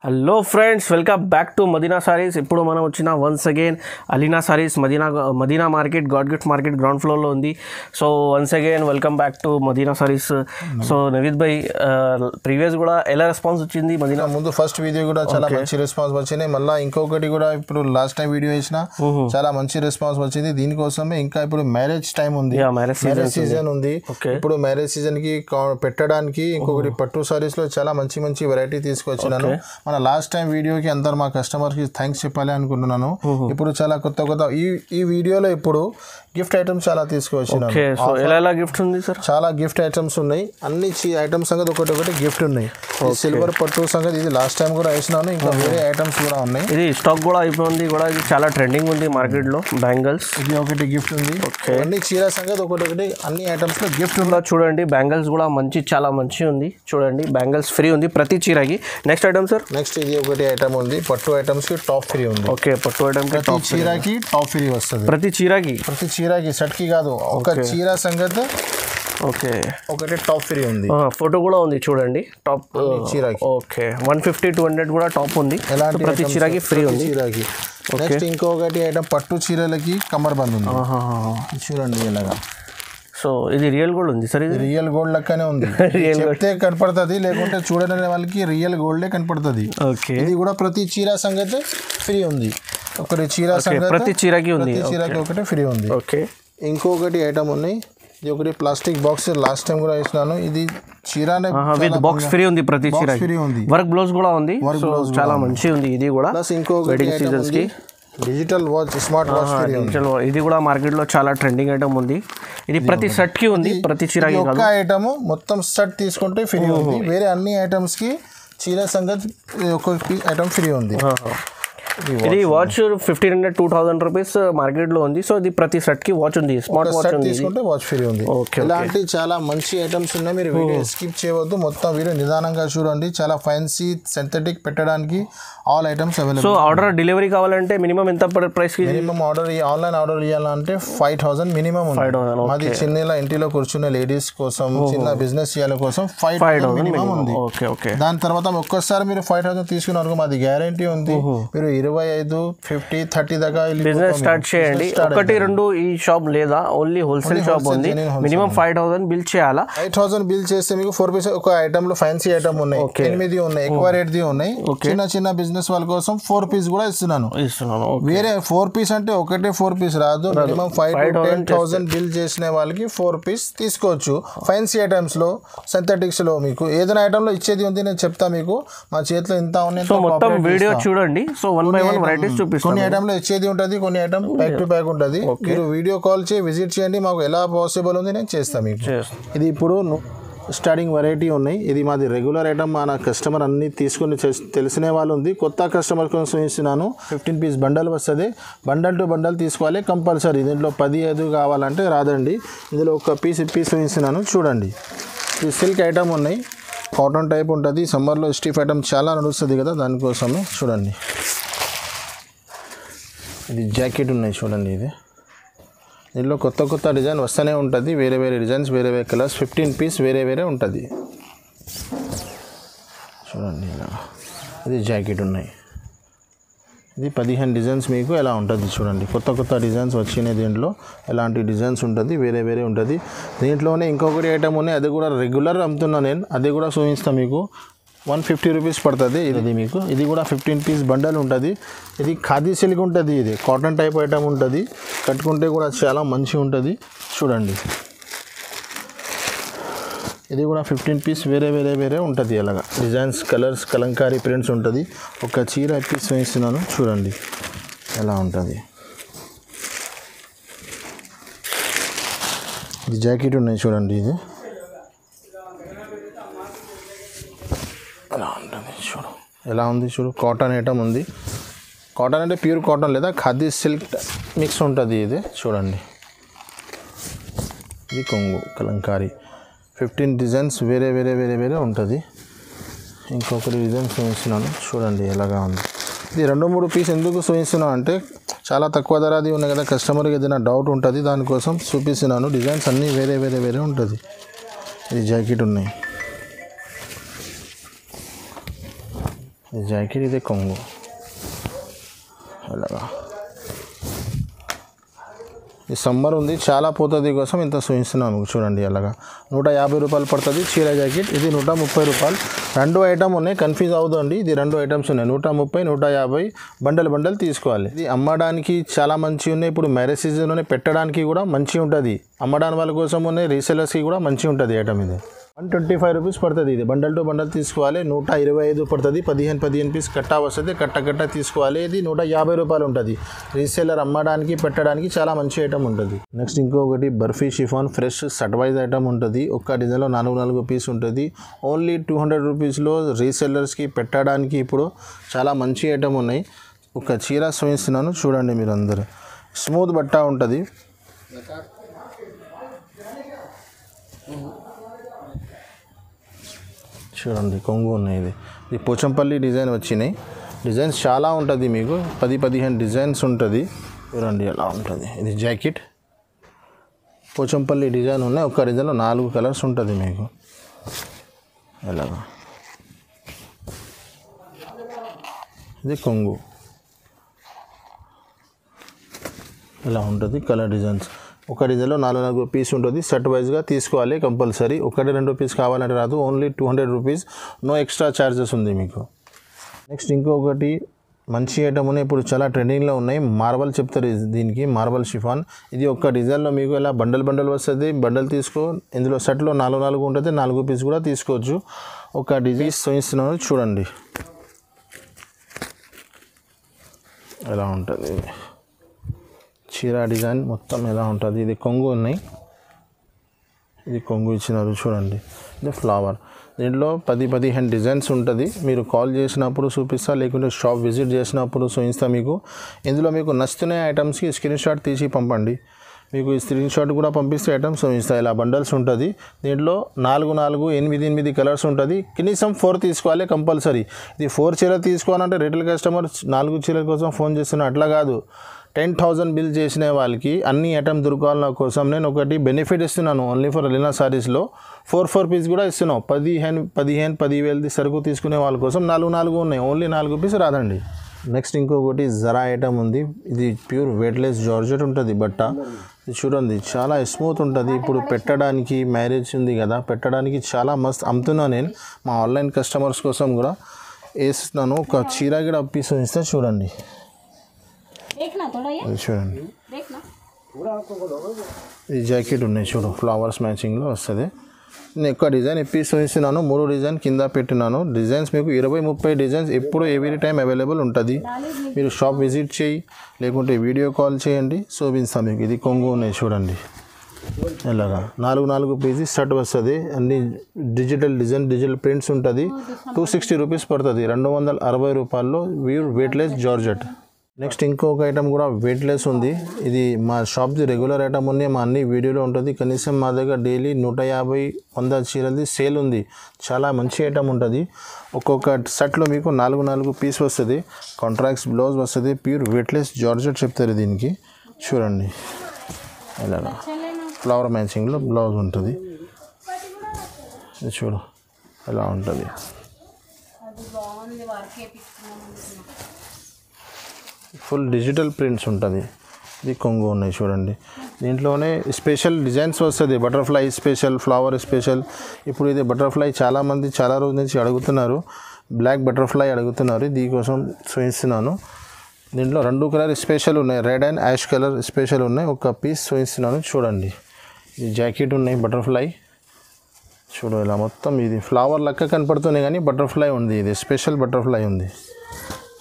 Hello friends, welcome back to Madina Sarees. ఇప్పుడు మనం వచ్చిన once again Alina Sarees Madina market, God gift market ground ఫ్లోర్లో ఉంది. So once again welcome back to Madina Sarees. So Naveed bhai, previous కూడా ఎలా రెస్పాన్స్ వచ్చింది? మదీనా ముందు ఫస్ట్ వీడియో కూడా చాలా మంచి రెస్పాన్స్ వచ్చింది. మళ్ళీ ఇంకొకటి కూడా ఇప్పుడు లాస్ట్ టైం వీడియో వేసిన చాలా మంచి రెస్పాన్స్ వచ్చింది. దీనికోసమే ఇంకా ఇప్పుడు మ్యారేజ్ టైం ఉంది, మ్యారేజ్ సీజన్ ఉంది. ఇప్పుడు మ్యారేజ్ సీజన్ కి పెట్టడానికి ఇంకొకటి పట్టు సారీస్ లో చాలా మంచి మంచి వెరైటీ తీసుకొచ్చినాను. మన లాస్ట్ టైం వీడియోకి అందరు మా కస్టమర్ కి థ్యాంక్స్ చెప్పాలి అనుకుంటున్నాను. ఇప్పుడు చాలా కొత్త కొత్త ఈ వీడియోలో ఇప్పుడు గిఫ్ట్ ఐటమ్స్ చాలా తీసుకువచ్చినాను. గిఫ్ట్స్ ఉంది సార్, చాలా గిఫ్ట్ ఐటమ్స్ ఉన్నాయి. అన్ని ఐటమ్స్ సంగతి ఒకటి గిఫ్ట్ ఉన్నాయి. సిల్వర్ పట్టు సంగతి ఇది లాస్ట్ టైం కూడా వేసినాను. ఇంకా వేరే ఐటమ్స్ కూడా ఉన్నాయి. ఇది స్టాక్ కూడా అయిపోయింది, కూడా ఇది చాలా ట్రెండింగ్ ఉంది మార్కెట్ లో. బ్యాంగిల్స్ ఇది ఒకటి గిఫ్ట్ ఉంది. అన్ని చీర సంగతి ఒకటి అన్ని ఐటమ్స్ లో గిఫ్ట్ ఉందా చూడండి. బ్యాంగిల్స్ కూడా చాలా మంచి ఉంది చూడండి. బ్యాంగిల్స్ ఫ్రీ ఉంది ప్రతి చీరకి. నెక్స్ట్ ఐటమ్ సార్, నెక్స్ట్ ఇది ఒకటి ఐటమ్ ఉంది. పట్టు ఐటమ్స్ కి టాప్ ఫ్రీ ఉంది. ఓకే, పట్టు ఐటమ్ కి ప్రతి చీరకి టాప్ ఫ్రీ వస్తుంది. ప్రతి చీరకి సెట్ కి కాదు, ఒక చీర సంగతి ఓకే ఒకటి టాప్ ఫ్రీ ఉంది. ఫోటో కూడా ఉంది చూడండి. టాప్ చీరకి ఓకే 150-200 కూడా టాప్ ఉంది. ప్రతి చీరకి ఫ్రీ ఉంది. చీరకి నెక్స్ట్ ఇంకొకటి ఐటమ్ పట్టు చీరలకి కమర్ బంద్ ఉంది. చూడండి ఇలాగా. సో ఇది రియల్ గోల్డ్ ఉంది సార్. ఇది రియల్ గోల్డ్ లెక్కనే ఉంది. చెప్తే కనపడుతుంది, లేకుంటే చూడని వాళ్ళకి రియల్ గోల్డే కనపడుతుంది. ఇది కూడా ప్రతి చీర సంగతి ఫ్రీ ఉంది. ఒకటి చీర సంగతి ప్రతి చీరకి ఉంది. చీరకి ఒకటి ఫ్రీ ఉంది. ఓకే, ఇంకొకటి ఐటమ్ ఉన్నాయి. ఇది ఒకటి ప్లాస్టిక్ బాక్స్ లాస్ట్ టైం కూడా వేసినాను. ఇది చీరానే విత్ బాక్స్ ఫ్రీ ఉంది. ప్రతి చీర ఫ్రీ ఉంది. వర్క్ బ్లౌజ్ కూడా ఉంది. చాలా మంచి ఉంది. ఇది కూడా ప్లస్ ఇంకొకటి సీజన్స్ కి డిజిటల్ వాచ్, స్మార్ట్ వాచ్ ఇది కూడా మార్కెట్ లో చాలా ట్రెండింగ్ ఐటమ్ ఉంది. ఇది ప్రతి సెట్ కి ఉంది, ప్రతి చీరకి. ఒక ఐటమ్ మొత్తం సెట్ తీసుకుంటే ఫ్రీ ఉంది. వేరే అన్ని ఐటమ్స్ కి చీర సంగతి ఒక ఐటమ్ ఫ్రీ ఉంది. ఇది వాచ్ 1500-2000 రూపీస్ మార్కెట్ లో ఉంది. సో ఇది ప్రతి సెట్ కి వాచ్ ఉంది. స్మార్ట్ వాచ్ తీసుకుంటే వాచ్ ఫ్రీ ఉంది. ఇలాంటి చాలా మంచి ఐటమ్స్ ఉన్నాయి. మీరు వీడియో స్కిప్ చేయవద్దు, మొత్తం వీడియో నిదానంగా చూడండి. చాలా ఫ్యాన్సీ సింథటిక్ పెట్టడానికి all items available. So order delivery కావాలంటే మినిమం ఎంత ప్రైస్ కి? మినిమం ఆన్లైన్ ఆర్డర్ ఇవ్వాలంటే 5000 మినిమం ఉంది. మాది చిన్న ఇంటిలో కూర్చున్న లేడీస్ కోసం, చిన్న బిజినెస్ చేయాల కోసం 5000 మినిమం ఉంది. దాని తర్వాత ఒక్కసారి మీరు 5000 తీసుకున్నారు, మాది గ్యారంటీ ఉంది. మీరు 25, 50, 30 దాకా బిజినెస్ స్టార్ట్ చేయండి. 1-2 ఈ షాప్ లేదా ఓన్లీ హోల్సేల్ షాప్ ఉంది. మినిమం 5000 బిల్ చేయాలా? 5000 బిల్ చేస్తే మీకు 4 పీస్ ఒక ఐటమ్ లో ఫ్యాన్సీ ఐటమ్ ఉన్నాయి, 8 ఉన్నాయి, ఎక్కువ రేట్ ది ఉన్నాయి. చిన్న చిన్న బిజినెస్ వాళ్ళ కోసం 4 పీస్ కూడా ఇస్తున్నాను. వేరే 4 పీస్ అంటే ఒకటే 4 పీస్ రాదు. మినిమం 5,000-10,000 బిల్ చేసిన వాళ్ళకి 4 పీస్ తీసుకోవచ్చు. ఫ్యాన్సీ ఐటమ్స్ లో, సింథటిక్స్ లో మీకు ఏదైనా ఐటమ్ లో ఇచ్చేది ఉంది. నేను చెప్తా మీకు, మా చేతిలో ఇంత ఉన్నాయి. మొత్తం వీడియో చూడండి. సో కొన్ని ఐటమ్ లో ఇచ్చేది ఉంటుంది, కొన్ని ఐటమ్ ప్యాక్ టు ప్యాక్ ఉంటుంది. మీరు వీడియో కాల్ చేసి విజిట్ చేయండి, మాకు ఎలా పాసిబుల్ ఉంది నేను చేస్తాను మీకు. ఇది ఇప్పుడు స్టార్టింగ్ వెరైటీ ఉన్నాయి. ఇది మాది రెగ్యులర్ ఐటమ్. మన కస్టమర్ అన్ని తీసుకుని తెలిసిన వాళ్ళు ఉంది. కొత్త కస్టమర్ కోసం ఇస్తున్నాను. 15 పీస్ బండల్ వస్తుంది. బండల్ టు బండల్ తీసుకోవాలి కంపల్సరీ. దీంట్లో 15 కావాలంటే రాదండి. ఇందులో ఒక పీస్ ఇస్తున్నాను చూడండి. ఇది సిల్క్ ఐటమ్ ఉన్నాయి, కాటన్ టైప్ ఉంటుంది. సమ్మర్లో స్టిఫ్ ఐటమ్ చాలా నడుస్తుంది కదా, దానికోసమే చూడండి. ఇది జాకెట్ ఉన్నాయి చూడండి. ఇది దీనిలో కొత్త డిజైన్ వస్తూనే ఉంటుంది. వేరే వేరే డిజైన్స్, వేరే వేరే కలర్స్. 15 పీస్ వేరే ఉంటుంది చూడండి. ఇలా ఇది జాకెట్ ఉన్నాయి. ఇది 15 డిజైన్స్ మీకు ఎలా ఉంటుంది చూడండి. కొత్త డిజైన్స్ వచ్చినాయి. దీంట్లో ఎలాంటి డిజైన్స్ ఉంటుంది, వేరే ఉంటుంది. దీంట్లోనే ఇంకొకటి ఐటమ్ ఉన్నాయి, అది కూడా రెగ్యులర్ అమ్ముతున్నా నేను. అది కూడా చూపిస్తాను మీకు. 150 రూపీస్ పడుతుంది ఇది మీకు. ఇది కూడా 15 పీస్ బండల్ ఉంటుంది. ఇది ఖాదీ సిల్క్ ఉంటుంది. ఇది కాటన్ టైప్ ఐటమ్ ఉంటుంది. కట్టుకుంటే కూడా చాలా మంచిగా ఉంటుంది చూడండి. ఇది కూడా 15 పీస్ వేరే ఉంటుంది. అలాగా డిజైన్స్, కలర్స్, కలంకారీ ప్రింట్స్ ఉంటుంది. ఒక చీర పీస్ వేస్తున్నాను చూడండి ఎలా ఉంటుంది. ఇది జాకెట్ ఉన్నాయి చూడండి. ఇది ఎలా ఉంది చూడు. కాటన్ ఐటమ్ ఉంది. కాటన్ అంటే ప్యూర్ కాటన్ లేదా ఖాదీ సిల్క్ మిక్స్ ఉంటుంది. ఇది చూడండి. ఇది కొంగు కలంకారీ. 15 డిజైన్స్ వేరే ఉంటుంది. ఇంకొకటి డిజైన్స్ చూపిస్తున్నాను చూడండి ఎలాగా ఉంది. ఇది 2-3 పీస్ ఎందుకు చూపిస్తున్నాను అంటే చాలా తక్కువ ధరది ఉన్నాయి కదా, కస్టమర్కి ఏదైనా డౌట్ ఉంటుంది, దానికోసం చూపిస్తున్నాను. డిజైన్స్ అన్నీ వేరే ఉంటుంది. ఇది జాకెట్ ఉన్నాయి. ఈ జాకెట్ ఇది కొంగు అలాగా. ఈ సమ్మర్ ఉంది చాలా పోతుంది కోసం ఇంత చూపిస్తున్నాను చూడండి. అలాగా 150 రూపాయలు పడుతుంది చీర జాకెట్. ఇది 130 రూపాయలు. 2 ఐటమ్ ఉన్నాయి, కన్ఫ్యూజ్ అవుతుంది. ఇది 2 ఐటమ్స్ ఉన్నాయి, 130 150 బండల్ తీసుకోవాలి. ఇది అమ్మడానికి చాలా మంచిగా ఉన్నాయి. ఇప్పుడు మ్యారేజ్ సీజన్లోనే పెట్టడానికి కూడా మంచిగా ఉంటుంది. అమ్మడానికి వాళ్ళ కోసం ఉన్నాయి, రీసెలర్స్కి కూడా మంచిగా ఉంటుంది ఐటమ్. ఇది 125 రూపీస్ పడుతుంది. ఇది బండల్ టు బండల్ తీసుకోవాలి. 125 పడుతుంది. 15 పీస్ కట్ట వస్తుంది. కట్ట తీసుకోవాలి. ఇది 150 రూపాయలు ఉంటుంది. రీసేలర్ అమ్మడానికి పెట్టడానికి చాలా మంచి ఐటమ్ ఉంటుంది. నెక్స్ట్ ఇంకొకటి బర్ఫీ షిఫాన్ ఫ్రెష్ సట్ వైజ్ ఐటమ్ ఉంటుంది. ఒక్క డిజైన్లో 4 పీస్ ఉంటుంది. ఓన్లీ 200 రూపీస్లో రీసెల్లర్స్కి పెట్టడానికి ఇప్పుడు చాలా మంచి ఐటమ్ ఉన్నాయి. ఒక చీర చూపిస్తున్నాను చూడండి మీరు అందరు. స్మూత్ బట్ట ఉంటుంది. చూడండి కొంగు ఉన్నాయి. ఇది పోచంపల్లి డిజైన్ వచ్చినాయి. డిజైన్స్ చాలా ఉంటుంది. మీకు 10-15 డిజైన్స్ ఉంటుంది. చూడండి ఎలా ఉంటుంది. ఇది జాకెట్ పోచంపల్లి డిజైన్ ఉన్నాయి. ఒక డిజైన్లో 4 కలర్స్ ఉంటుంది మీకు. ఎలాగా ఇది కొంగు ఇలా ఉంటుంది. కలర్ డిజైన్స్ ఒక డిజైన్లో 4 పీస్ ఉంటుంది. సెట్ వైజ్గా తీసుకోవాలి కంపల్సరీ. 1-2 పీస్ కావాలంటే రాదు. Only 200 rupees, no extra charges ఉంది మీకు. నెక్స్ట్ ఇంకొకటి మంచి ఐటమ్ ఉన్నాయి. ఇప్పుడు చాలా ట్రెండింగ్లో ఉన్నాయి. మార్బల్ చెప్తారు దీనికి, మార్బల్ షిఫాన్. ఇది ఒక్క డిజైన్లో మీకు ఇలా బండల్ వస్తుంది. బండల్ తీసుకో. ఇందులో సెట్లో 4 ఉంటుంది. 4 పీస్ కూడా తీసుకోవచ్చు. ఒక డిజైన్ చూపిస్తున్నాను చూడండి ఎలా ఉంటుంది. చీర డిజైన్ మొత్తం ఎలా ఉంటుంది. ఇది కొంగు ఉన్నాయి. ఇది కొంగు ఇచ్చినారు చూడండి. ఇది ఫ్లవర్. దీంట్లో 10-15 డిజైన్స్ ఉంటుంది. మీరు కాల్ చేసినప్పుడు చూపిస్తా, లేకుంటే షాప్ విజిట్ చేసినప్పుడు చూపిస్తా మీకు. ఇందులో మీకు నచ్చిన ఐటమ్స్కి స్క్రీన్ షాట్ తీసి పంపండి. మీకు ఈ స్క్రీన్ షాట్ కూడా పంపిస్తే ఐటమ్స్ చూపిస్తా. ఇలా బండల్స్ ఉంటుంది. దీంట్లో 4 8 కలర్స్ ఉంటుంది. కనీసం 4 తీసుకోవాలి కంపల్సరీ. ఇది 4 చీర తీసుకోవాలంటే రిటైల్ కస్టమర్ 4 చీరల కోసం ఫోన్ చేస్తున్నా అట్లా కాదు. 10,000 బిల్ చేసిన వాళ్ళకి అన్ని ఐటమ్ దొరకాలన్న కోసం నేను ఒకటి బెనిఫిట్ ఇస్తున్నాను. ఓన్లీ ఫర్ అలీనా సారీస్లో 4 పీస్ కూడా ఇస్తున్నాం. 10,000 సరుకు తీసుకునే వాళ్ళ కోసం 4 ఉన్నాయి. ఓన్లీ 4 పీస్ రాదండి. నెక్స్ట్ ఇంకొకటి జరా ఐటమ్ ఉంది. ఇది ప్యూర్ వెయిట్లెస్ జార్జెట్ ఉంటుంది బట్ట. ఇది చూడండి చాలా స్మూత్ ఉంటుంది. ఇప్పుడు పెట్టడానికి మ్యారేజ్ ఉంది కదా, పెట్టడానికి చాలా మస్త్ అమ్ముతున్నాను నేను. మా ఆన్లైన్ కస్టమర్స్ కోసం కూడా వేస్తున్నాను. ఒక చీర కూడా పీస్ ఇస్తే చూడండి. చూడండి ఈ జాకెట్ ఉన్నాయి చూడు, ఫ్లవర్స్ మ్యాచింగ్లో వస్తుంది. నేను ఎక్కువ డిజైన్ పీస్ చూపిస్తున్నాను. 3 డిజైన్ కింద పెట్టినాను. డిజైన్స్ మీకు 20-30 డిజైన్స్ ఎప్పుడు ఎవ్రీ టైం అవైలబుల్ ఉంటుంది. మీరు షాప్ విజిట్ చేయి, లేకుంటే వీడియో కాల్ చేయండి, చూపిస్తాను మీకు. ఇది కొంగు ఉన్నాయి చూడండి. ఇలాగా 4 పీసెస్ షర్ట్ వస్తుంది. అన్ని డిజిటల్ ప్రింట్స్ ఉంటుంది. 260 రూపీస్ పడుతుంది. 260 రూపాయల్లో వెయిట్లెస్ జార్జెట్. నెక్స్ట్ ఇంకొక ఐటమ్ కూడా వెయిట్లెస్ ఉంది. ఇది మా షాప్ది రెగ్యులర్ ఐటమ్ ఉంది. మా అన్ని వీడియోలో ఉంటుంది. కనీసం మా దగ్గర డైలీ 150-100 చీరలది సేల్ ఉంది. చాలా మంచి ఐటమ్ ఉంటుంది. ఒక్కొక్క సెట్లో మీకు 4 పీస్ వస్తుంది. కాంట్రాక్ట్స్ బ్లౌజ్ వస్తుంది. ప్యూర్ వెయిట్లెస్ జార్జెట్ చెప్తారు దీనికి. చూడండి ఇలాగా ఫ్లవర్ మ్యాచింగ్లో బ్లౌజ్ ఉంటుంది. చూడు ఎలా ఉంటుంది. ఫుల్ డిజిటల్ ప్రింట్స్ ఉంటుంది. ఇది కొంగు ఉన్నాయి చూడండి. దీంట్లోనే స్పెషల్ డిజైన్స్ వస్తుంది. Butterfly special, flower special. ఇప్పుడు ఇది బటర్ఫ్లై చాలామంది చాలా రోజుల నుంచి అడుగుతున్నారు. బ్లాక్ బటర్ఫ్లై అడుగుతున్నారు. దీనికోసం చూపిస్తున్నాను. దీంట్లో 2 కలర్ స్పెషల్ ఉన్నాయి. Red and ash colour special ఉన్నాయి. ఒక పీస్ చూపిస్తున్నాను చూడండి. ఇది జాకెట్ ఉన్నాయి బటర్ఫ్లై. చూడు ఇలా మొత్తం ఇది ఫ్లవర్ లెక్క కనపడుతున్నాయి కానీ బటర్ఫ్లై ఉంది. ఇది స్పెషల్ బటర్ఫ్లై ఉంది.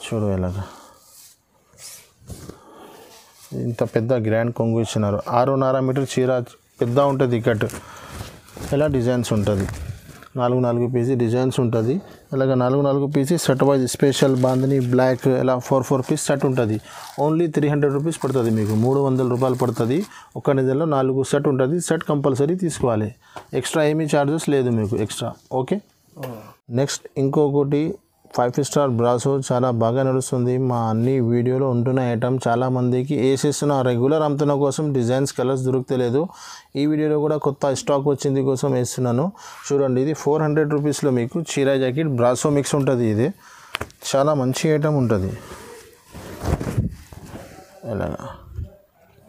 చూడు ఇలాగా ఇంత పెద్ద గ్రాండ్ కొంగు ఇచ్చినారు. 6.5 మీటర్ చీర పెద్ద ఉంటుంది. కట్ ఇలా డిజైన్స్ ఉంటుంది. 4 పీసీ డిజైన్స్ ఉంటుంది. అలాగే 4 PC set wise special bandhani black ఇలా 4 పీస్ సెట్ ఉంటుంది. ఓన్లీ 300 రూపీస్ పడుతుంది. మీకు 300 రూపాయలు పడుతుంది. ఒక డిజైన్లో 4 సెట్ ఉంటుంది. సెట్ కంపల్సరీ తీసుకోవాలి. ఎక్స్ట్రా ఏమీ ఛార్జెస్ లేదు మీకు ఎక్స్ట్రా. ఓకే. నెక్స్ట్ ఇంకొకటి 5 స్టార్ బ్రాసో చాలా బాగా నడుస్తుంది. మా అన్ని వీడియోలో ఉంటున్న ఐటమ్ చాలామందికి వేసేస్తున్న రెగ్యులర్ అమ్ముతున్న కోసం డిజైన్స్ కలర్స్ దొరుకుతలేదు. ఈ వీడియోలో కూడా కొత్త స్టాక్ వచ్చింది కోసం వేస్తున్నాను చూడండి. ఇది 400 రూపీస్లో మీకు చీర జాకెట్ బ్రాసో మిక్స్ ఉంటుంది. ఇది చాలా మంచి ఐటమ్ ఉంటుంది. ఇలాగా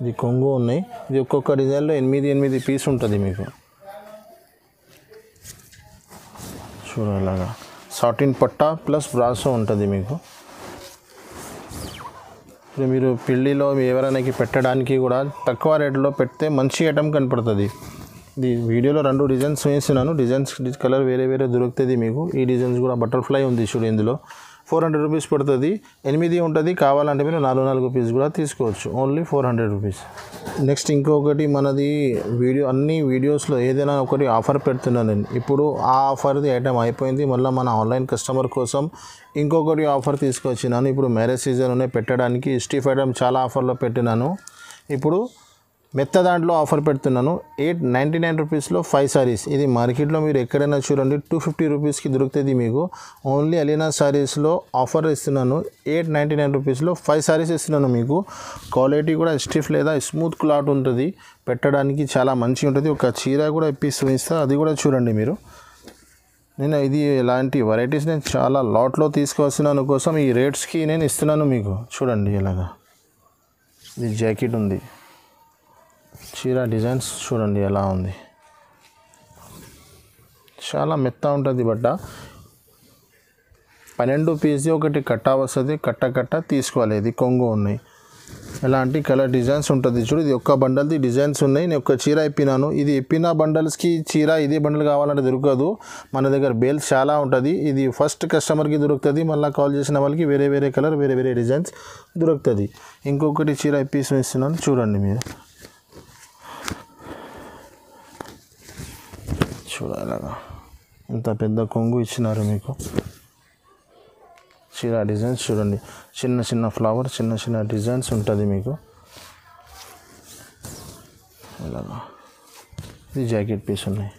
ఇది కొంగు ఉన్నాయి. ఇది ఒక్కొక్క డిజైన్లో 8 పీస్ ఉంటుంది మీకు. చూడు ఇలాగా సాటిన్ పట్టా ప్లస్ బ్రాసో ఉంటుంది మీకు. ఇప్పుడు మీరు పెళ్ళిలో ఎవరైనా పెట్టడానికి కూడా తక్కువ రేట్లో పెడితే మంచి ఐటమ్ కనపడుతుంది. ఇది వీడియోలో 2 డిజైన్స్ వేస్తున్నాను. డిజైన్స్ కలర్ వేరే వేరే దొరుకుతుంది మీకు. ఈ డిజైన్స్ కూడా బటర్ఫ్లై ఉంది చూడు. ఇందులో 400 రూపీస్ పడుతుంది. 8 ఉంటుంది. కావాలంటే మీరు 4 పీస్ కూడా తీసుకోవచ్చు. Only 400 rupees. నెక్స్ట్ ఇంకొకటి మనది అన్ని వీడియోస్లో ఏదైనా ఒకటి ఆఫర్ పెడుతున్నాను నేను. ఇప్పుడు ఆ ఆఫర్ది ఐటమ్ అయిపోయింది. మళ్ళీ మన ఆన్లైన్ కస్టమర్ కోసం ఇంకొకటి ఆఫర్ తీసుకొచ్చినాను. ఇప్పుడు మ్యారేజ్ సీజన్ ఉన్నాయి పెట్టడానికి స్టిఫ్ ఐటమ్ చాలా ఆఫర్లో పెట్టినాను. ఇప్పుడు మెత్త దాంట్లో ఆఫర్ పెడుతున్నాను. 899 రూపీస్లో 5 సారీస్. ఇది మార్కెట్లో మీరు ఎక్కడైనా చూడండి 250 రూపీస్కి దొరుకుతుంది మీకు. ఓన్లీ అలీనా సారీస్లో ఆఫర్ ఇస్తున్నాను. 899 రూపీస్లో 5 సారీస్ ఇస్తున్నాను మీకు. క్వాలిటీ కూడా స్టిఫ్ లేదా స్మూత్ క్లాత్ ఉంటుంది. పెట్టడానికి చాలా మంచిగా ఉంటుంది. ఒక చీర కూడా ఇప్పి చూపిస్తా, అది కూడా చూడండి మీరు. నేను ఇది ఇలాంటి వెరైటీస్ నేను చాలా లాట్లో తీసుకొస్తున్నాను కోసం ఈ రేట్స్కి నేను ఇస్తున్నాను మీకు. చూడండి ఇలాగా ఇది జాకెట్ ఉంది. చీర డిజైన్స్ చూడండి ఎలా ఉంది. చాలా మెత్త ఉంటుంది బట్ట. 12 పీస్ ఒకటి కట్ట వస్తుంది. కట్ట తీసుకోవాలి. ఇది కొంగు ఉన్నాయి. ఎలాంటి కలర్ డిజైన్స్ ఉంటుంది చూడు. ఇది ఒక్క బండల్ది డిజైన్స్ ఉన్నాయి. నేను ఒక చీర ఇప్పినాను. ఇది ఇప్పిన బండల్స్కి చీర ఇదే బండల్ కావాలంటే దొరకదు. మన దగ్గర బేల్స్ చాలా ఉంటుంది. ఇది ఫస్ట్ కస్టమర్కి దొరుకుతుంది. మళ్ళీ కాల్ చేసిన వాళ్ళకి వేరే వేరే కలర్ వేరే వేరే డిజైన్స్ దొరుకుతుంది. ఇంకొకటి చీర ఇప్పి ఇస్తున్నాను చూడండి మీరు. చూడాలగా ఇంత పెద్ద కొంగు ఇచ్చినారు మీకు. చీర డిజైన్స్ చూడండి. చిన్న ఫ్లవర్ చిన్న డిజైన్స్ ఉంటుంది మీకు. ఇలాగా ఇది జాకెట్ పీస్ ఉన్నాయి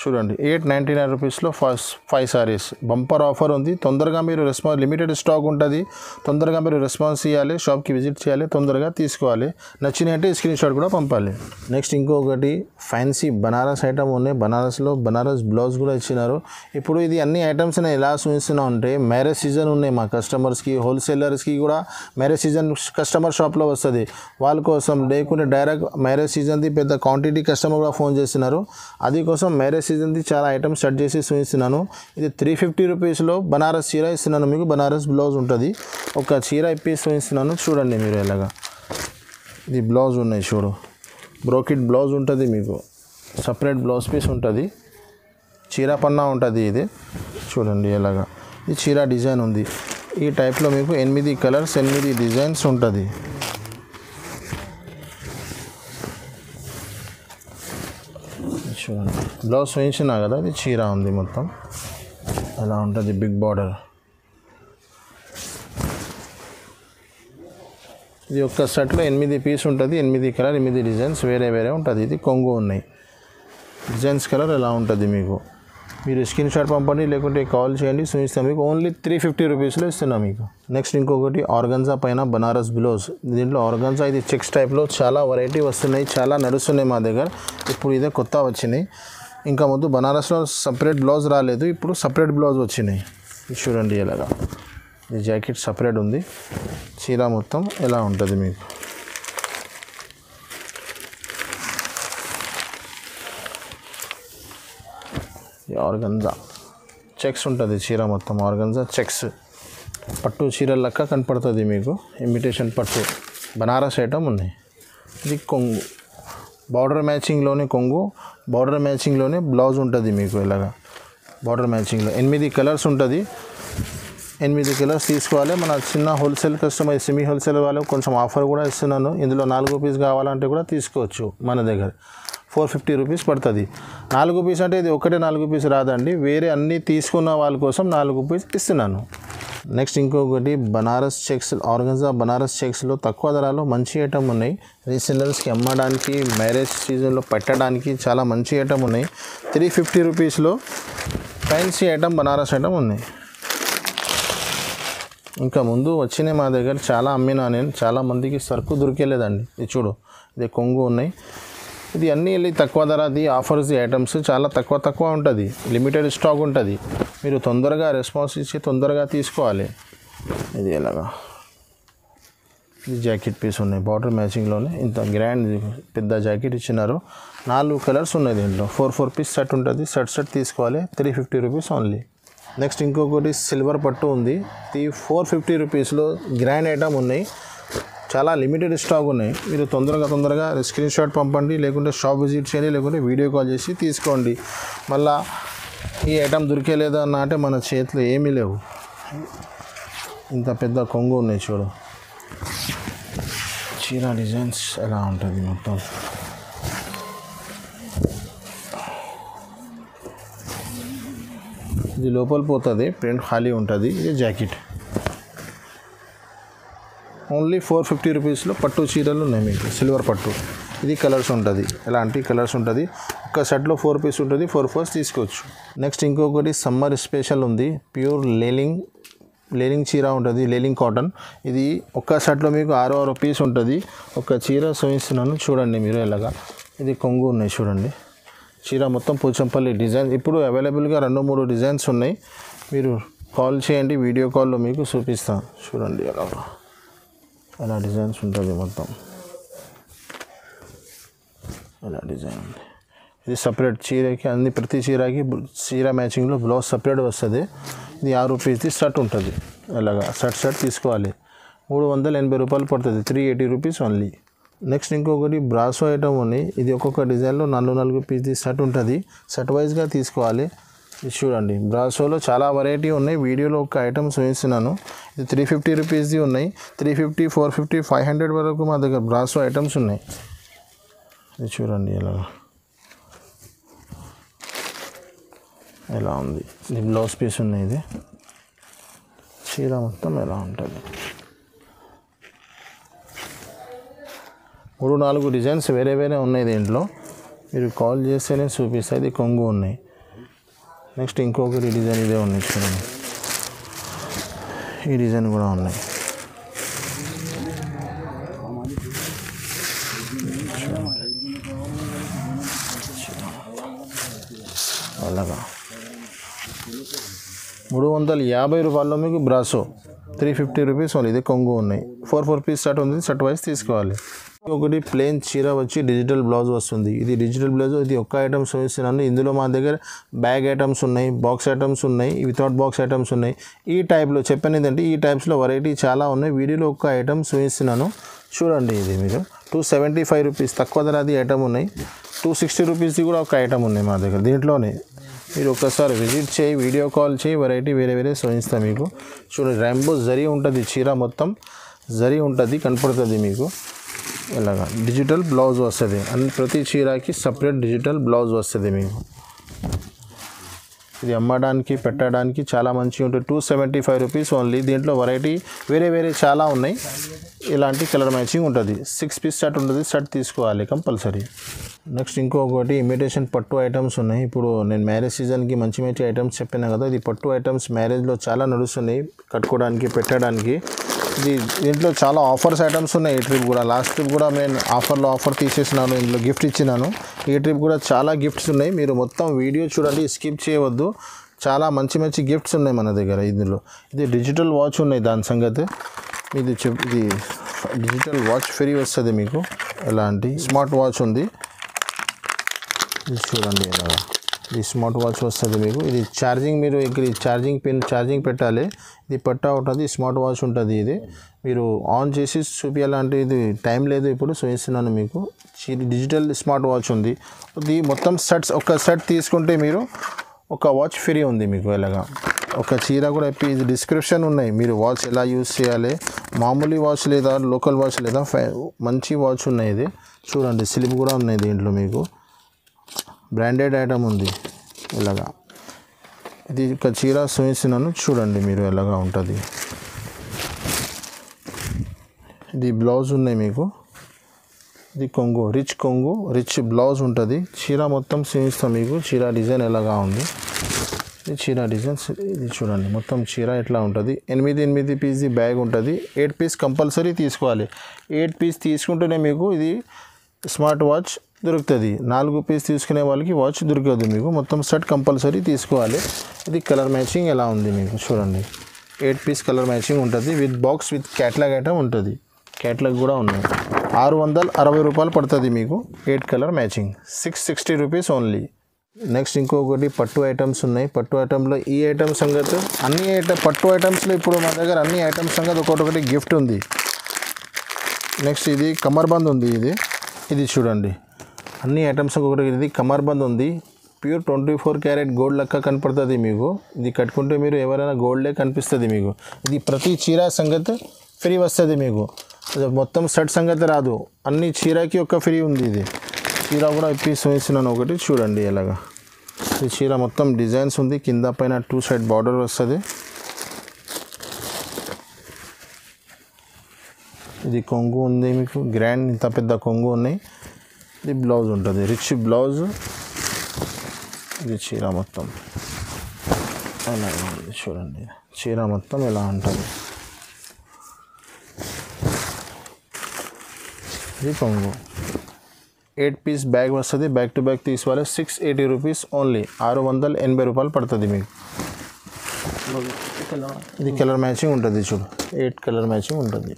చూడండి. 899 రూపీస్లో 5 సారీస్. బంపర్ ఆఫర్ ఉంది. తొందరగా మీరు లిమిటెడ్ స్టాక్ ఉంటుంది. తొందరగా మీరు రెస్పాన్స్ ఇవ్వాలి. షాప్కి విజిట్ చేయాలి. తొందరగా తీసుకోవాలి. నచ్చినట్టే స్క్రీన్ షాట్ కూడా పంపాలి. నెక్స్ట్ ఇంకొకటి ఫ్యాన్సీ బనారస్ ఐటమ్ ఉన్నాయి. బనారస్లో బనారస్ బ్లౌజ్ కూడా ఇచ్చినారు. ఇప్పుడు ఇది అన్ని ఐటమ్స్ నేను ఎలా చూపిస్తున్నా అంటే మ్యారేజ్ సీజన్ ఉన్నాయి మా కస్టమర్స్కి, హోల్సేలర్స్కి కూడా మ్యారేజ్ సీజన్ కస్టమర్ షాప్లో వస్తుంది. వాళ్ళ కోసం లేకుంటే డైరెక్ట్ మ్యారేజ్ సీజన్ది పెద్ద క్వాంటిటీ కస్టమర్ కూడా ఫోన్ చేస్తున్నారు. అది కోసం మ్యారేజ్ సీజన్ది చాలా ఐటమ్స్ సెట్ చేసి చూపిస్తున్నాను. ఇది 350 రూపీస్లో బనారస్ చీర ఇస్తున్నాను మీకు. బనారస్ బ్లౌజ్ ఉంటుంది. ఒక చీర ఇప్పి చూపిస్తున్నాను చూడండి మీరు. ఎలాగా ఇది బ్లౌజ్ ఉన్నాయి చూడు. బ్రోకెట్ బ్లౌజ్ ఉంటుంది మీకు. సపరేట్ బ్లౌజ్ పీస్ ఉంటుంది. చీర పన్నా ఉంటుంది. ఇది చూడండి ఎలాగా. ఇది చీర డిజైన్ ఉంది. ఈ టైప్లో మీకు 8 కలర్స్ 8 డిజైన్స్ ఉంటుంది. చూడండి బ్లౌజ్ వేయించినా కదా. ఇది చీర ఉంది మొత్తం. ఎలా ఉంటుంది బిగ్ బార్డర్. ఇది ఒక్క సెట్లో 8 పీస్ ఉంటుంది. 8 కలర్ 8 డిజైన్స్ వేరే వేరే ఉంటుంది. ఇది కొంగు ఉన్నాయి. డిజైన్స్ కలర్ ఎలా ఉంటుంది మీకు. మీరు స్క్రీన్ షాట్ పంపండి లేకుంటే కాల్ చేయండి చూపిస్తాను మీకు. ఓన్లీ 350 రూపీస్లో ఇస్తున్నాం మీకు. నెక్స్ట్ ఇంకొకటి ఆర్గన్జా పైన బనారస్ బ్లౌజ్. దీంట్లో ఆర్గన్జా ఇది చెక్స్ టైప్లో చాలా వెరైటీ వస్తున్నాయి. చాలా నడుస్తున్నాయి మా దగ్గర. ఇప్పుడు ఇదే కొత్త వచ్చినాయి. ఇంకా ముందు బనారస్లో సపరేట్ బ్లౌజ్ రాలేదు. ఇప్పుడు సపరేట్ బ్లౌజ్ వచ్చినాయి. చూడండి ఎలాగా. ఈ జాకెట్ సపరేట్ ఉంది. చీర మొత్తం ఎలా ఉంటుంది మీకు. ఆర్గన్జా చెక్స్ ఉంటుంది. చీర మొత్తం ఆర్గన్జా చెక్స్. పట్టు చీర లెక్క కనపడుతుంది మీకు. ఇమిటేషన్ పట్టు బనారస్ ఐటమ్ ఉన్నాయి. ఇది కొంగు. బార్డర్ మ్యాచింగ్లోనే కొంగు. బార్డర్ మ్యాచింగ్లోనే బ్లౌజ్ ఉంటుంది మీకు. ఇలాగా బార్డర్ మ్యాచింగ్లో 8 కలర్స్ ఉంటుంది. 8 కలర్స్ తీసుకోవాలి. మన చిన్న హోల్సేల్ కస్టమర్ సెమీ హోల్సేల్ వాళ్ళకు కొంచెం ఆఫర్ కూడా ఇస్తున్నాను. ఇందులో 4 పీస్ కావాలంటే కూడా తీసుకోవచ్చు. మన దగ్గర 450 రూపీస్ పడుతుంది. 4 పీస్ అంటే ఇది ఒకటే 4 పీస్ రాదండి. వేరే అన్నీ తీసుకున్న వాళ్ళ కోసం 4 పీస్ ఇస్తున్నాను. నెక్స్ట్ ఇంకొకటి బనారస్ చెక్స్. ఆర్గన్జా బనారస్ చెక్స్లో తక్కువ ధరలో మంచి ఐటమ్ ఉన్నాయి. రీసెల్లర్స్కి అమ్మడానికి మ్యారేజ్ సీజన్లో పెట్టడానికి చాలా మంచి ఐటమ్ ఉన్నాయి. 350 రూపీస్లో ఫ్యాన్సీ ఐటమ్ బనారస్ ఐటమ్ ఉన్నాయి. ఇంకా ముందు వచ్చినాయి మా దగ్గర చాలా అమ్మినా నేను. చాలా మందికి సరుకు దొరికేలేదండి. ఇది చూడు. ఇది కొంగు ఉన్నాయి. ఇది అన్నీ వెళ్ళి తక్కువ ధరది ఆఫర్స్ ఐటమ్స్ చాలా తక్కువ ఉంటుంది, లిమిటెడ్ స్టాక్ ఉంటుంది. మీరు తొందరగా రెస్పాన్స్ ఇచ్చి తొందరగా తీసుకోవాలి. ఇది ఎలాగా ఇది జాకెట్ పీస్ ఉన్నాయి, బార్డర్ మ్యాచింగ్లోనే ఇంత గ్రాండ్ పెద్ద జాకెట్ ఇచ్చినారు. 4 కలర్స్ ఉన్నాయి దీంట్లో. 4 పీస్ సెట్ ఉంటుంది. సెట్ తీసుకోవాలి. 350 రూపీస్ ఓన్లీ. నెక్స్ట్ ఇంకొకటి సిల్వర్ పట్టు ఉంది. ఇది 450 రూపీస్లో గ్రాండ్ ఐటమ్ ఉన్నాయి. చాలా లిమిటెడ్ స్టాక్ ఉన్నాయి. మీరు తొందరగా స్క్రీన్ షాట్ పంపండి, లేకుంటే షాప్ విజిట్ చేయండి, లేకుంటే వీడియో కాల్ చేసి తీసుకోండి. మళ్ళా ఈ ఐటమ్ దొరికేలేదా అన్న అంటే మన చేతిలో ఏమీ లేవు. ఇంత పెద్ద కొంగు ఉన్నాయి చూడు. చీర డిజైన్స్ ఎలా ఉంటుంది మొత్తం. ఇది లోపల పోతుంది, ప్రింట్ ఖాళీ ఉంటుంది. ఇది జాకెట్ ఓన్లీ 450 రూపీస్లో పట్టు చీరలు ఉన్నాయి మీకు. సిల్వర్ పట్టు. ఇది కలర్స్ ఉంటుంది, ఎలాంటి కలర్స్ ఉంటుంది. ఒక సెట్లో 4 పీస్ ఉంటుంది. 4 పీస్ తీసుకోవచ్చు. నెక్స్ట్ ఇంకొకటి సమ్మర్ స్పెషల్ ఉంది. ప్యూర్ లేలింగ్ చీర ఉంటుంది, లేలింగ్ కాటన్. ఇది ఒక్క సెట్లో మీకు 6 పీస్ ఉంటుంది. ఒక చీర చూపిస్తున్నాను చూడండి మీరు ఎలాగా. ఇది కొంగు ఉన్నాయి చూడండి. చీర మొత్తం పోచంపల్లి డిజైన్. ఇప్పుడు అవైలబుల్గా 2-3 డిజైన్స్ ఉన్నాయి. మీరు కాల్ చేయండి, వీడియో కాల్లో మీకు చూపిస్తాను. చూడండి ఎలా డిజైన్స్ ఉంటుంది మొత్తం. ఎలా డిజైన్ ఉంది. ఇది సపరేట్ చీరకి అన్ని ప్రతి చీరకి చీర మ్యాచింగ్లో బ్లౌజ్ సపరేట్ వస్తుంది. ఇది 6 పీస్ది సెట్ ఉంటుంది. అలాగా సెట్ తీసుకోవాలి. 380 రూపాయలు పడుతుంది. 380 రూపీస్ ఓన్లీ. నెక్స్ట్ ఇంకొకటి బ్రాసో ఐటమ్ ఉంది. ఇది ఒక్కొక్క డిజైన్లో 4 పీస్ది సెట్ ఉంటుంది. సెట్ వైజ్గా తీసుకోవాలి. ఇది చూడండి, బ్రాసోలో చాలా వెరైటీ ఉన్నాయి. వీడియోలో ఒక ఐటమ్ చూపిస్తున్నాను. ఇది 350 రూపీస్ది ఉన్నాయి. 350, 450, 500 వరకు మా దగ్గర బ్రాసో ఐటమ్స్ ఉన్నాయి. ఇది చూడండి ఎలా ఉంది. ఇది బ్లౌజ్ పీస్ ఉన్నాయి. ఇది చీర మొత్తం ఎలా ఉంటుంది. 3-4 డిజైన్స్ వేరే ఉన్నాయి దీంట్లో. మీరు కాల్ చేస్తేనే చూపిస్తాయి. ఇది కొంగు ఉన్నాయి. నెక్స్ట్ ఇంకొకటి డిజైన్ ఇదే ఉన్నాయి చూడండి. ఈ డిజైన్ కూడా ఉన్నాయి. అలాగా 350 రూపాయల్లో మీకు బ్రాసో. 350 rupees only. ఇది కొంగు ఉన్నాయి. 4 పీస్ సెట్ ఉంది. సెట్ వైజ్ తీసుకోవాలి. ఒకటి ప్లెయిన్ చీర వచ్చి డిజిటల్ బ్లౌజ్ వస్తుంది. ఇది డిజిటల్ బ్లౌజ్. ఇది ఒక్క ఐటమ్స్ చూపిస్తున్నాను. ఇందులో మా దగ్గర బ్యాగ్ ఐటమ్స్ ఉన్నాయి, బాక్స్ ఐటమ్స్ ఉన్నాయి, వితౌట్ బాక్స్ ఐటమ్స్ ఉన్నాయి. ఈ టైప్లో చెప్పాను ఏంటంటే ఈ టైప్స్లో వెరైటీ చాలా ఉన్నాయి. వీడియోలో ఒక్క ఐటమ్ చూపిస్తున్నాను చూడండి. ఇది మీరు 275 రూపీస్ తక్కువ ధరది ఐటమ్ ఉన్నాయి. 260 రూపీస్ది కూడా ఒక ఐటమ్ ఉన్నాయి మా దగ్గర. దీంట్లోనే మీరు ఒక్కసారి విజిట్ చేయి, వీడియో కాల్ చేయి, వెరైటీ వేరే చూపిస్తాను మీకు. చూడండి, ర్యాంబో జరీ ఉంటుంది. చీర మొత్తం జరీ ఉంటుంది, కనపడుతుంది మీకు. ఇలాగా డిజిటల్ బ్లౌజ్ వస్తుంది. అన్ని ప్రతి చీరకి సపరేట్ డిజిటల్ బ్లౌజ్ వస్తుంది మీకు. ఇది అమ్మడానికి పెట్టడానికి చాలా మంచిగా ఉంటుంది. 275 రూపీస్ ఓన్లీ. దీంట్లో వెరైటీ వేరే చాలా ఉన్నాయి. ఇలాంటి కలర్ మ్యాచింగ్ ఉంటుంది. 6 పీస్ సెట్ ఉంటుంది. సెట్ తీసుకోవాలి కంపల్సరీ. నెక్స్ట్ ఇంకొకటి ఇమిటేషన్ పట్టు ఐటమ్స్ ఉన్నాయి. ఇప్పుడు నేను మ్యారేజ్ సీజన్కి మంచి ఐటమ్స్ చెప్పాను కదా. ఇది పట్టు ఐటమ్స్ మ్యారేజ్లో చాలా నడుస్తున్నాయి, కట్టుకోవడానికి పెట్టడానికి. దీంట్లో చాలా ఆఫర్స్ ఐటమ్స్ ఉన్నాయి. ఈ ట్రిప్ కూడా లాస్ట్ ట్రిప్ కూడా నేను ఆఫర్ తీసేసినాను. ఇందులో గిఫ్ట్ ఇచ్చినాను. ఈ ట్రిప్ కూడా చాలా గిఫ్ట్స్ ఉన్నాయి. మీరు మొత్తం వీడియో చూడండి, స్కిప్ చేయవద్దు. చాలా మంచి గిఫ్ట్స్ ఉన్నాయి మన దగ్గర. ఇందులో ఇది డిజిటల్ వాచ్ ఉన్నాయి. దాని సంగతి ఇది డిజిటల్ వాచ్ ఫ్రీ వస్తుంది మీకు. ఎలాంటి స్మార్ట్ వాచ్ ఉంది. ఇది చూడండి ఇలాగా. ఇది స్మార్ట్ వాచ్ వస్తుంది మీకు. ఇది ఛార్జింగ్, మీరు ఇక్కడ ఛార్జింగ్ పెట్టాలి. ఇది పట్టా ఉంటుంది, స్మార్ట్ వాచ్ ఉంటుంది. ఇది మీరు ఆన్ చేసి చూపించాలంటే ఇది టైం లేదు, ఇప్పుడు చూపిస్తున్నాను మీకు. డిజిటల్ స్మార్ట్ వాచ్ ఉంది. ఇది మొత్తం ఒక సెట్ తీసుకుంటే మీరు ఒక వాచ్ ఫ్రీ ఉంది మీకు. ఎలాగా ఒక చీర కూడా ఇది డిస్క్రిప్షన్ ఉన్నాయి. మీరు వాచ్ ఎలా యూజ్ చేయాలి, మామూలు వాచ్ లేదా లోకల్ వాచ్ లేదా మంచి వాచ్ ఉన్నాయి. ఇది చూడండి, స్లిప్ కూడా ఉన్నాయి దీంట్లో మీకు. బ్రాండెడ్ ఐటమ్ ఉంది. ఇలాగా ఇది ఒక చీర చూపిస్తున్నాను చూడండి మీరు ఎలాగా ఉంటుంది. ఇది బ్లౌజ్ ఉన్నాయి మీకు. ఇది కొంగు, రిచ్ బ్లౌజ్ ఉంటుంది. చీర మొత్తం చూపిస్తాం మీకు. చీర డిజైన్ ఎలాగా ఉంది. ఇది చీర డిజైన్స్. ఇది చూడండి మొత్తం చీర ఎట్లా ఉంటుంది. 8 పీస్ది బ్యాగ్ ఉంటుంది. 8 పీస్ కంపల్సరీ తీసుకోవాలి. 8 పీస్ తీసుకుంటేనే మీకు ఇది స్మార్ట్ వాచ్ దొరుకుతుంది. 4 పీస్ తీసుకునే వాళ్ళకి వాచ్ దొరకదు మీకు, మొత్తం సెట్ కంపల్సరీ తీసుకోవాలి. ఇది కలర్ మ్యాచింగ్ ఎలా ఉంది మీకు చూడండి. 8 పీస్ కలర్ మ్యాచింగ్ ఉంటుంది with box with catalogue item ఉంటుంది. క్యాట్లాగ్ కూడా ఉన్నాయి. 660 రూపాయలు పడుతుంది మీకు 8 colour matching, 660 rupees only. Next ఇంకొకటి పట్టు ఐటమ్స్ ఉన్నాయి. పట్టు ఐటమ్లో ఈ ఐటమ్ సంగతి అన్ని పట్టు ఐటమ్స్లో ఇప్పుడు మా దగ్గర అన్ని ఐటమ్స్ సంగతి ఒకటి గిఫ్ట్ ఉంది. నెక్స్ట్ ఇది కమర్బంద్ ఉంది. ఇది చూడండి, అన్ని ఐటమ్స్ ఒకటి ఇది కమర్బంద్ ఉంది. ప్యూర్ 24 క్యారెట్ గోల్డ్ లెక్క కనపడుతుంది మీకు. ఇది కట్టుకుంటే మీరు ఎవరైనా గోల్డే కనిపిస్తుంది మీకు. ఇది ప్రతి చీర సంగతి ఫ్రీ వస్తుంది మీకు, మొత్తం సెట్ సంగతి రాదు. అన్ని చీరకి ఒక ఫ్రీ ఉంది. ఇది చీర కూడా పీస్ వేసినాను ఒకటి చూడండి ఎలాగా. ఈ చీర మొత్తం డిజైన్స్ ఉంది, కింద పైన 2 సైడ్ బార్డర్ వస్తుంది. ఇది కొంగు ఉంది మీకు, గ్రాండ్ ఇంత పెద్ద కొంగు ఉన్నాయి. ఇది బ్లౌజ్ ఉంటుంది, రిచ్ బ్లౌజ్. ఇది చీర మొత్తం ఎలా ఉంది చూడండి. చీర మొత్తం ఎలా ఉంటుంది. ఇది కొంగు. 8 పీస్ బ్యాగ్ వస్తుంది. బ్యాక్ టు బ్యాక్ తీసుకోవాలి. 680 రూపీస్ ఓన్లీ, 680 రూపాయలు పడుతుంది మీకు. ఇది కలర్ మ్యాచింగ్ ఉంటుంది చూడు, 8 కలర్ మ్యాచింగ్ ఉంటుంది.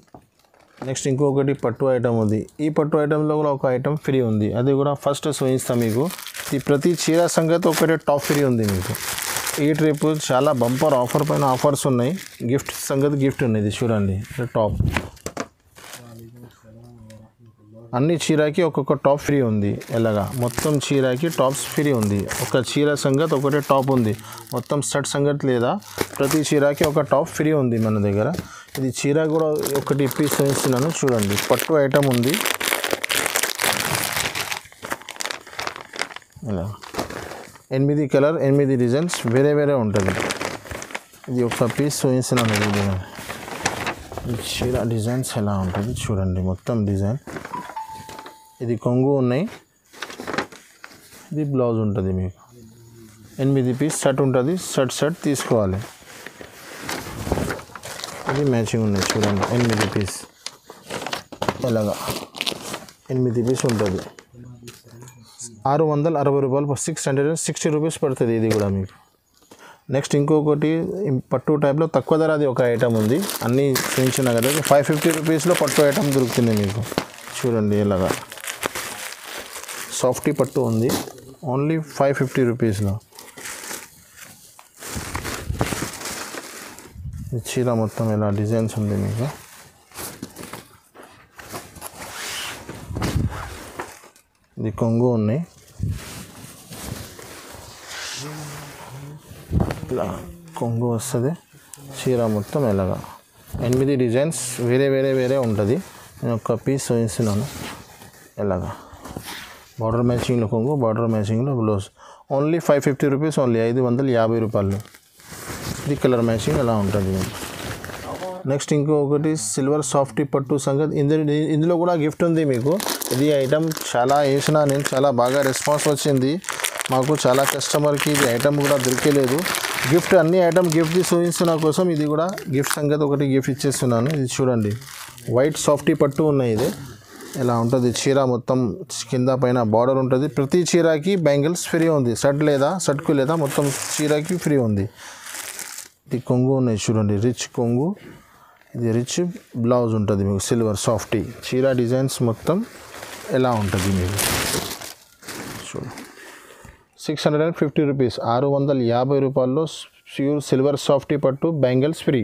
నెక్స్ట్ ఇంకొకటి పట్టు ఐటమ్ ఉంది. ఈ పట్టు ఐటెంలో కూడా ఒక ఐటమ్ ఫ్రీ ఉంది, అది కూడా ఫస్ట్ చూపిస్తాను మీకు. ఈ ప్రతి చీర సంగతి ఒకటి టాప్ ఫ్రీ ఉంది మీకు. ఈ ట్రిప్ చాలా బంపర్ ఆఫర్ పైన ఆఫర్స్ ఉన్నాయి. గిఫ్ట్ సంగతి గిఫ్ట్ ఉంది. ఇది చూడండి టాప్, అన్ని చీరకి ఒక్కొక్క టాప్ ఫ్రీ ఉంది. ఎలాగా మొత్తం చీరకి టాప్స్ ఫ్రీ ఉంది. ఒక చీర సంగతి ఒకటే టాప్ ఉంది, మొత్తం సెట్ సంగతి లేదా. ప్రతి చీరకి ఒక టాప్ ఫ్రీ ఉంది మన దగ్గర. ఇది చీర కూడా ఒకటి పీస్ వేస్తున్నాను చూడండి. పట్టు ఐటమ్ ఉంది. ఇలా 8 కలర్ 8 డిజైన్స్ వేరే వేరే ఉంటుంది. ఇది ఒక పీస్ వేస్తున్నాను. ఇది చీర డిజైన్స్ ఎలా ఉంటుంది చూడండి, మొత్తం డిజైన్. ఇది కొంగు ఉన్నాయి. ఇది బ్లౌజ్ ఉంటుంది మీకు. 8 పీస్ సెట్ ఉంటుంది, సెట్ తీసుకోవాలి. ఇది మ్యాచింగ్ ఉన్నాయి చూడండి. 8 పీస్ ఎలాగా 8 పీస్ ఉంటుంది. 660 రూపాయలు, 660 రూపీస్ పడుతుంది. ఇది కూడా మీకు. నెక్స్ట్ ఇంకొకటి పట్టు టైప్లో తక్కువ ధర అది ఒక ఐటమ్ ఉంది. అన్నీ చూపించిన కదా, 550 రూపీస్లో పట్టు ఐటమ్ దొరుకుతుంది మీకు. చూడండి ఎలాగా సాఫ్టీ పట్టు ఉంది, ఓన్లీ 550 రూపీస్లో. ఈ చీర మొత్తం ఎలా డిజైన్స్ ఉంది మీకు. ఇది కొంగు ఉన్నాయి. ఇలా కొంగు వస్తుంది. చీర మొత్తం ఎలాగా 8 డిజైన్స్ వేరే వేరే వేరే ఉంటుంది. నేను ఒక పీస్ వేస్తున్నాను ఎలాగా. బార్డర్ మ్యాచింగ్లో కొంగు, బార్డర్ మ్యాచింగ్లో బ్లౌజ్. ఓన్లీ 550 రూపీస్ ఓన్లీ, 550 రూపాయలు. ఇది కలర్ మ్యాచింగ్ ఎలా ఉంటుంది. నెక్స్ట్ ఇంకొకటి సిల్వర్ సాఫ్టీ పట్టు సంగతి. ఇందులో కూడా గిఫ్ట్ ఉంది మీకు. ఇది ఐటమ్ చాలా వేసిన నేను, చాలా బాగా రెస్పాన్స్ వచ్చింది మాకు. చాలా కస్టమర్కి ఇది ఐటమ్ కూడా దొరికలేదు. గిఫ్ట్ అన్ని ఐటమ్ గిఫ్ట్ చూపిస్తున్న కోసం ఇది కూడా గిఫ్ట్ సంగతి ఒకటి గిఫ్ట్ ఇచ్చేస్తున్నాను. ఇది చూడండి, వైట్ సాఫ్టీ పట్టు ఉన్నాయి. ఇది ఎలా ఉంటుంది. చీర మొత్తం కింద పైన బార్డర్ ఉంటుంది. ప్రతి చీరకి బ్యాంగిల్స్ ఫ్రీ ఉంది, సెట్కు లేదా మొత్తం చీరకి ఫ్రీ ఉంది. ఇది కొంగు ఉన్నాయి చూడండి, రిచ్ కొంగు. ఇది రిచ్ బ్లౌజ్ ఉంటుంది మీకు. సిల్వర్ సాఫ్టీ చీర డిజైన్స్ మొత్తం ఎలా ఉంటుంది మీకు చూడు. 650 రూపీస్, 650 రూపాయల్లో ప్యూర్ సిల్వర్ సాఫ్టీ పట్టు బ్యాంగిల్స్ ఫ్రీ.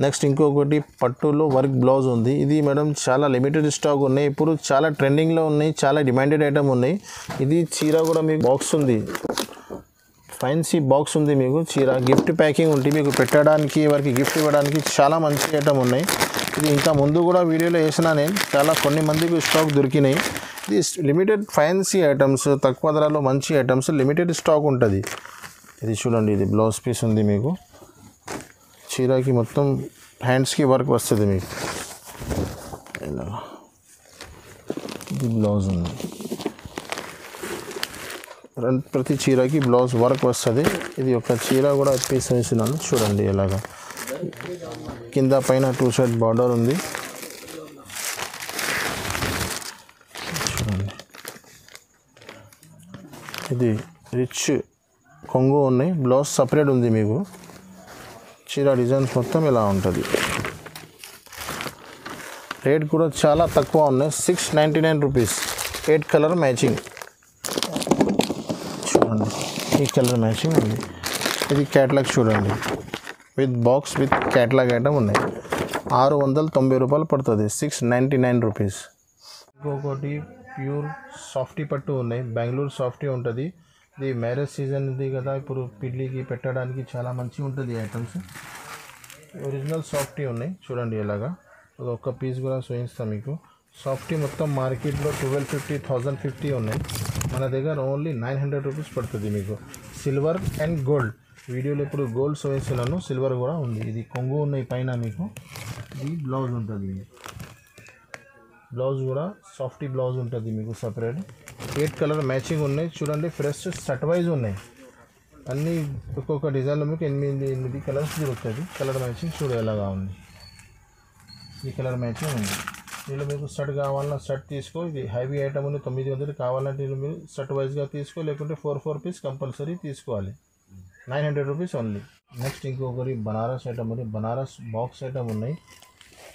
నెక్స్ట్ ఇంకొకటి పట్టులో వర్క్ బ్లౌజ్ ఉంది. ఇది మేడం చాలా లిమిటెడ్ స్టాక్ ఉన్నాయి, ఇప్పుడు చాలా ట్రెండింగ్లో ఉన్నాయి, చాలా డిమాండెడ్ ఐటమ్ ఉన్నాయి. ఇది చీర కూడా మీకు బాక్స్ ఉంది, ఫ్యాన్సీ బాక్స్ ఉంది మీకు. చీర గిఫ్ట్ ప్యాకింగ్ ఉంటుంది మీకు, పెట్టడానికి ఎవరికి గిఫ్ట్ ఇవ్వడానికి చాలా మంచి ఐటమ్ ఉన్నాయి. ఇది ఇంకా ముందు కూడా వీడియోలో వేసినా నేను, చాలా కొన్ని మందికి స్టాక్ దొరికినాయి. ఇది లిమిటెడ్ ఫ్యాన్సీ ఐటమ్స్, తక్కువ ధరలో మంచి ఐటమ్స్, లిమిటెడ్ స్టాక్ ఉంటుంది. ఇది చూడండి, ఇది బ్లౌజ్ పీస్ ఉంది మీకు. చీరకి మొత్తం హ్యాండ్స్కి వర్క్ వస్తుంది మీకు. ఇలా ఇది బ్లౌజ్ ఉంది. ప్రతి చీరకి బ్లౌజ్ వర్క్ వస్తుంది. ఇది ఒక చీర కూడా పీస్ వేసినాను చూడండి ఎలాగా. కింద పైన 2 సైడ్ బార్డర్ ఉంది చూడండి. ఇది రిచ్ కొంగు ఉన్నాయి, బ్లౌజ్ సపరేట్ ఉంది మీకు. చీర డిజైన్స్ మొత్తం ఇలా ఉంటుంది. రేట్ కూడా చాలా తక్కువ ఉన్నాయి, 699 రూపీస్. 8 కలర్ మ్యాచింగ్ చూడండి, ఈ కలర్ మ్యాచింగ్ ఉంది. ఇది క్యాటలాగ్ చూడండి, with box with catalogue item ఉన్నాయి. 690 రూపాయలు పడుతుంది, 699 రూపీస్. ఇంకొకటి ప్యూర్ సాఫ్టీ పట్టు ఉన్నాయి, బెంగళూరు సాఫ్టీ ఉంటుంది. ఇది మ్యారేజ్ సీజన్ ఉంది కదా, ఇప్పుడు పిల్లికి పెట్టడానికి చాలా మంచిగా ఉంటుంది ఐటమ్స్. ఒరిజినల్ సాఫ్టీ ఉన్నాయి చూడండి. ఇలాగా ఒక్క పీస్ కూడా చూపిస్తాను మీకు. సాఫ్టీ మొత్తం మార్కెట్లో 1250, 1050 ఉన్నాయి. మన దగ్గర ఓన్లీ 900 రూపీస్ పడుతుంది మీకు. సిల్వర్ అండ్ గోల్డ్, వీడియోలో ఇప్పుడు గోల్డ్ చూపిస్తున్నాను, సిల్వర్ కూడా ఉంది. ఇది కొంగు ఉన్నాయి పైన మీకు. ఇది బ్లౌజ్ ఉంటుంది, బ్లౌజ్ కూడా సాఫ్టీ బ్లౌజ్ ఉంటుంది మీకు సపరేట్. 8 కలర్ మ్యాచింగ్ ఉన్నాయి చూడండి. ఫ్రెష్ సెట్ వైజ్ ఉన్నాయి అన్నీ. ఒక్కొక్క డిజైన్లో మీకు 8 కలర్స్ దొరుకుతుంది. కలర్ మ్యాచింగ్ చూడ ఎలాగా ఉంది. ఈ కలర్ మ్యాచింగ్ ఉంది. దీనిలో మీకు షర్ట్ కావాలన్నా షర్ట్ తీసుకో. ఇది హెవీ ఐటమ్ ఉంది, 900 కావాలంటే దీనిలో మీరు షర్ట్ వైజ్గా తీసుకో, లేకుంటే 4 పీస్ కంపల్సరీ తీసుకోవాలి. 900 రూపీస్ ఓన్లీ. నెక్స్ట్ ఇంకొకరి బనారస్ ఐటమ్ ఉంది, బనారస్ బాక్స్ ఐటమ్ ఉన్నాయి.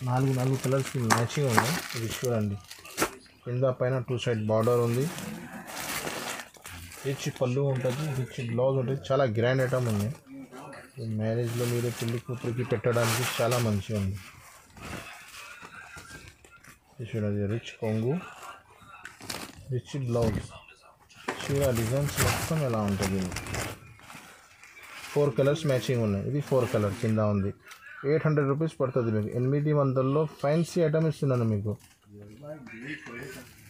4 కలర్స్కి మ్యాచింగ్ ఉన్నాయి. ఇది చూడండి, కింద పైన 2 సైడ్ బార్డర్ ఉంది. రిచ్ పళ్ళు ఉంటుంది, రిచ్ బ్లౌజ్ ఉంటుంది. చాలా గ్రాండ్ ఐటమ్ ఉంది. మ్యారేజ్లో మీరు పెళ్లి కూతురికి పెట్టడానికి చాలా మంచిగా ఉంది. చూడండి, రిచ్ కొంగు, రిచ్ బ్లౌజ్. చీర డిజైన్స్ మొత్తం ఎలా ఉంటుంది. 4 కలర్స్ మ్యాచింగ్ ఉన్నాయి. ఇది 4 కలర్ కింద ఉంది. 800 రూపీస్ పడుతుంది మీకు. 800లో ఫ్యాన్సీ ఐటమ్ ఇస్తున్నాను మీకు.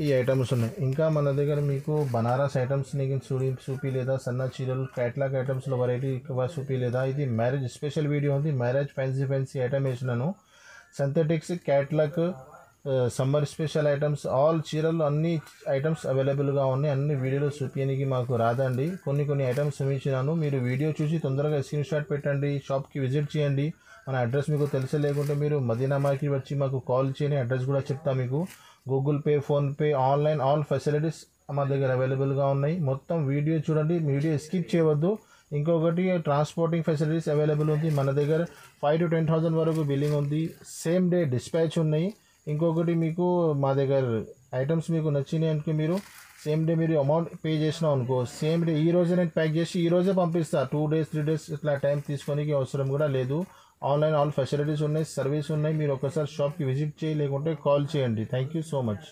ఈ ఐటమ్స్ ఉన్నాయి. ఇంకా మన దగ్గర మీకు బనారస్ ఐటమ్స్ నీకు చూపిలేదా, సన్న చీరలు క్యాట్లాగ్ ఐటమ్స్లో వెరైటీ ఎక్కువ చూపిలేదా. ఇది మ్యారేజ్ స్పెషల్ వీడియో ఉంది. మ్యారేజ్ ఫ్యాన్సీ ఐటమ్ వేసినాను. Synthetics catalogue summer special items, all చీరలు అన్ని ఐటమ్స్ అవైలబుల్గా ఉన్నాయి. అన్ని వీడియోలో చూపించడానికి మాకు రాదండి. కొన్ని ఐటమ్స్ చూపించినాను. మీరు వీడియో చూసి తొందరగా స్క్రీన్ షాట్ పెట్టండి, షాప్కి విజిట్ చేయండి. మన అడ్రస్ మీకు తెలిసే లేకుంటే మీరు మదీనా మార్కెట్ వచ్చి మాకు కాల్ చేయండి, అడ్రస్ కూడా చెప్తా మీకు. Google pay, PhonePe, online all facilities మా దగ్గర అవైలబుల్గా ఉన్నాయి. మొత్తం వీడియో చూడండి, వీడియో స్కిప్ చేయవద్దు. ఇంకొకటి ట్రాన్స్పోర్టింగ్ ఫెసిలిటీస్ అవైలబుల్ ఉంది మన దగ్గర. 5,000 to 10,000 వరకు బిల్లింగ్ ఉంది. సేమ్ డే డిస్పాచ్ ఉన్నాయి. ఇంకొకటి మీకు మా దగ్గర ఐటమ్స్ మీకు నచ్చినాయి అనుకో, మీరు సేమ్ డే మీరు అమౌంట్ పే చేసినాం అనుకో, సేమ్ డే ఈ రోజే నేను ప్యాక్ చేసి ఈ రోజే పంపిస్తా. 2 days 3 days ఇట్లా టైం తీసుకోనికి అవసరం కూడా లేదు. ఆన్లైన్ ఆల్ ఫెసిలిటీస్ ఉన్నాయి, సర్వీస్ ఉన్నాయి. మీరు ఒకసారి షాప్కి విజిట్ చేయి, లేకుంటే కాల్ చేయండి. Thank you so much.